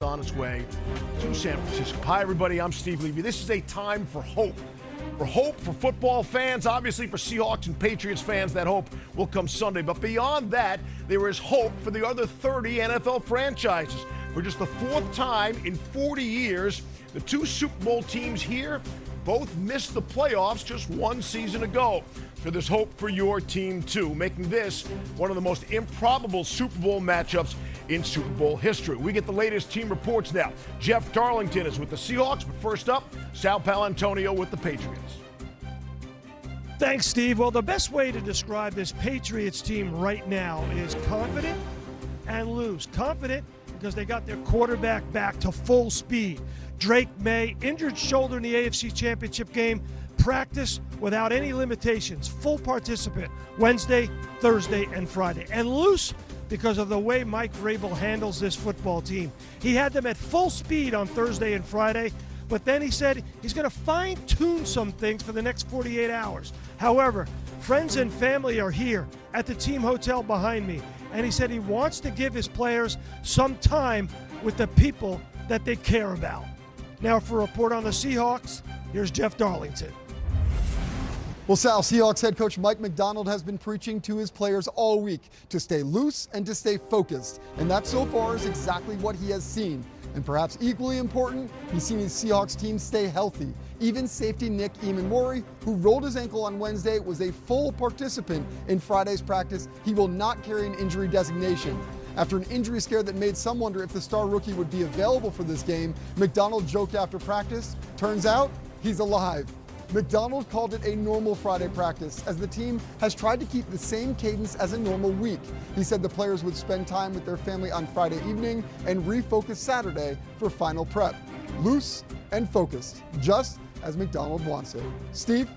on its way to San Francisco. Hi, everybody. I'm Steve Levy. This is a time for hope. For hope for football fans, obviously for Seahawks and Patriots fans, that hope will come Sunday. But beyond that, there is hope for the other 30 NFL franchises. For just the fourth time in 40 years, the two Super Bowl teams here both missed the playoffs just one season ago. So there's hope for your team, too, making this one of the most improbable Super Bowl matchups in Super Bowl history. We get the latest team reports now. Jeff Darlington is with the Seahawks, but first up, Sal Paolantonio with the Patriots. Thanks, Steve. Well, the best way to describe this Patriots team right now is confident and loose. Confident because they got their quarterback back to full speed. Drake Maye, injured shoulder in the AFC Championship game, practice without any limitations, full participant Wednesday, Thursday, and Friday. And loose because of the way Mike Vrabel handles this football team. He had them at full speed on Thursday and Friday, but then he said he's going to fine-tune some things for the next 48 hours. However, friends and family are here at the team hotel behind me, and he said he wants to give his players some time with the people that they care about. Now for a report on the Seahawks, here's Jeff Darlington. Well, Sal, Seahawks head coach Mike Macdonald has been preaching to his players all week to stay loose and to stay focused. And that so far is exactly what he has seen. And perhaps equally important, he's seen his Seahawks team stay healthy. Even safety Nick Emmanwori, who rolled his ankle on Wednesday, was a full participant in Friday's practice. He will not carry an injury designation. After an injury scare that made some wonder if the star rookie would be available for this game, Macdonald joked after practice, turns out he's alive. Macdonald called it a normal Friday practice as the team has tried to keep the same cadence as a normal week. He said the players would spend time with their family on Friday evening and refocus Saturday for final prep. Loose and focused, just as Macdonald wants it. Steve?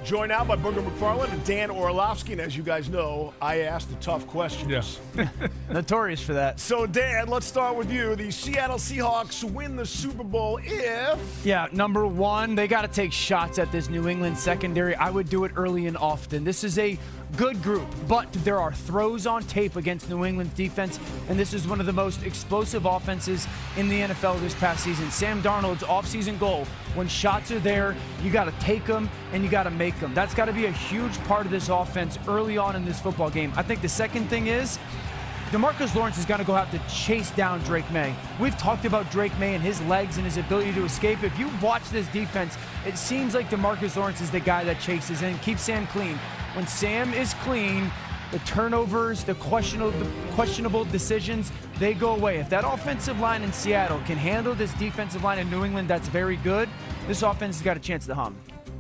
Joined now by Booger McFarland and Dan Orlovsky. And as you guys know, I ask the tough questions. Yes. Notorious for that. So, Dan, let's start with you. The Seattle Seahawks win the Super Bowl if... Yeah, number one, they got to take shots at this New England secondary. I would do it early and often. This is a good group, but there are throws on tape against New England's defense, and this is one of the most explosive offenses in the NFL this past season. Sam Darnold's offseason goal, when shots are there, you got to take them and you got to make them. That's got to be a huge part of this offense early on in this football game. I think the second thing is DeMarcus Lawrence is going to go have to chase down Drake Maye. We've talked about Drake Maye and his legs and his ability to escape. If you watch this defense, it seems like DeMarcus Lawrence is the guy that chases and keeps Sam clean. When Sam is clean, the turnovers, the questionable decisions, they go away. If that offensive line in Seattle can handle this defensive line in New England that's very good, this offense has got a chance to hum.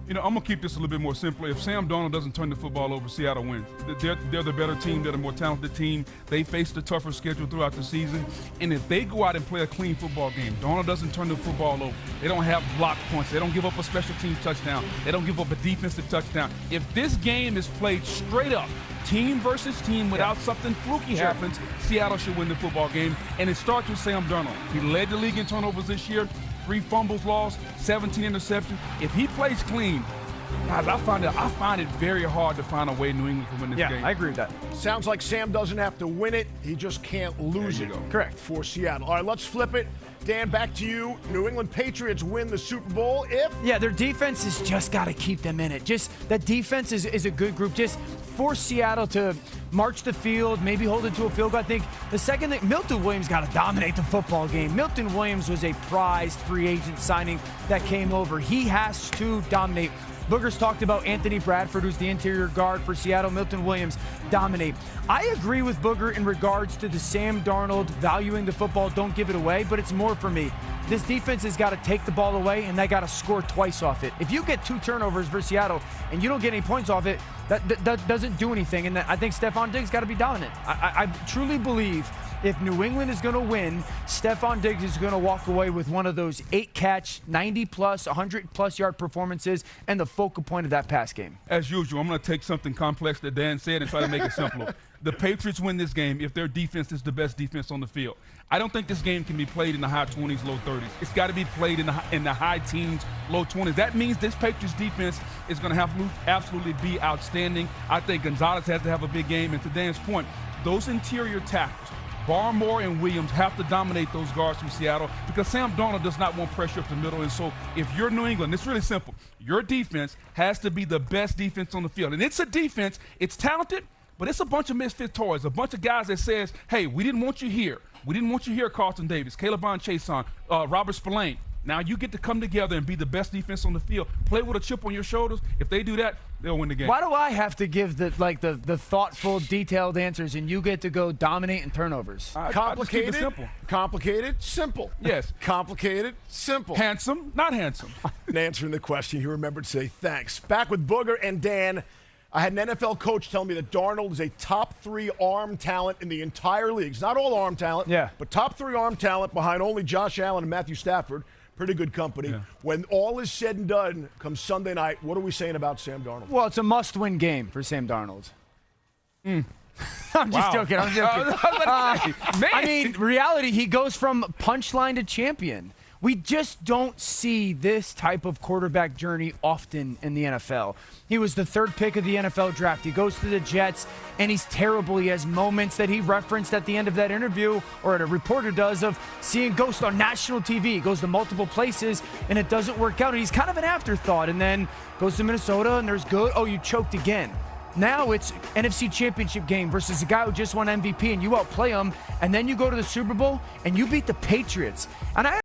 You know, I'm going to keep this a little bit more simple. If Sam Darnold doesn't turn the football over, Seattle wins. They're the better team. They're the more talented team. They face the tougher schedule throughout the season. And if they go out and play a clean football game, Darnold doesn't turn the football over. They don't have block points. They don't give up a special teams touchdown. They don't give up a defensive touchdown. If this game is played straight up, team versus team, without something fluky happens, Seattle should win the football game. And it starts with Sam Darnold. He led the league in turnovers this year. 3 fumbles lost, 17 interceptions. If he plays clean, guys, I find it very hard to find a way New England can win this game. Yeah, I agree with that. Sounds like Sam doesn't have to win it. He just can't lose it. Correct. For Seattle. All right, let's flip it. Dan, back to you. New England Patriots win the Super Bowl if... Yeah, their defense has just got to keep them in it. Just that defense is a good group. Just force Seattle to march the field, maybe hold it to a field goal. I think the second thing, Milton Williams got to dominate the football game. Milton Williams was a prized free agent signing that came over. He has to dominate. Booger's talked about Anthony Bradford, who's the interior guard for Seattle. Milton Williams, dominate. I agree with Booger in regards to the Sam Darnold valuing the football, don't give it away, but it's more for me. This defense has got to take the ball away, and they got to score twice off it. If you get 2 turnovers for Seattle and you don't get any points off it, that doesn't do anything. And I think Stephon Diggs got to be dominant. I truly believe if New England is going to win, Stephon Diggs is going to walk away with one of those 8-catch, 90-plus, 100-plus yard performances and the focal point of that pass game. As usual, I'm going to take something complex that Dan said and try to make it simpler. The Patriots win this game if their defense is the best defense on the field. I don't think this game can be played in the high 20s, low 30s. It's got to be played in the high teens, low 20s. That means this Patriots defense is going to have to absolutely be outstanding. I think Gonzalez has to have a big game. And to Dan's point, those interior tackles, Barmore and Williams have to dominate those guards from Seattle because Sam Darnold does not want pressure up the middle. And so if you're New England, it's really simple. Your defense has to be the best defense on the field. And it's a defense. It's talented, but it's a bunch of misfit toys, a bunch of guys that says, hey, we didn't want you here. We didn't want you here, Carlton Davis, Caleb Chason, Robert Spillane. Now you get to come together and be the best defense on the field. Play with a chip on your shoulders. If they do that, they'll win the game. Why do I have to give the thoughtful, detailed answers, and you get to go dominate in turnovers? Complicated, I just keep it simple. Complicated, simple. Yes. Complicated, simple. Handsome, not handsome. In answering the question, he remembered to say thanks. Back with Booger and Dan. I had an NFL coach tell me that Darnold is a top 3 arm talent in the entire league. It's not all arm talent, but top 3 arm talent behind only Josh Allen and Matthew Stafford. Pretty good company. Yeah. When all is said and done, comes Sunday night, what are we saying about Sam Darnold? Well, it's a must-win game for Sam Darnold. I'm just joking. I'm joking. I mean, reality, he goes from punchline to champion. We just don't see this type of quarterback journey often in the NFL. He was the 3rd pick of the NFL draft. He goes to the Jets, and he's terrible. He has moments that he referenced at the end of that interview, or a reporter does, of seeing ghosts on national TV. He goes to multiple places, and it doesn't work out. And he's kind of an afterthought, and then goes to Minnesota, and there's good. Oh, you choked again. Now it's NFC Championship game versus a guy who just won MVP, and you outplay him, and then you go to the Super Bowl, and you beat the Patriots. And I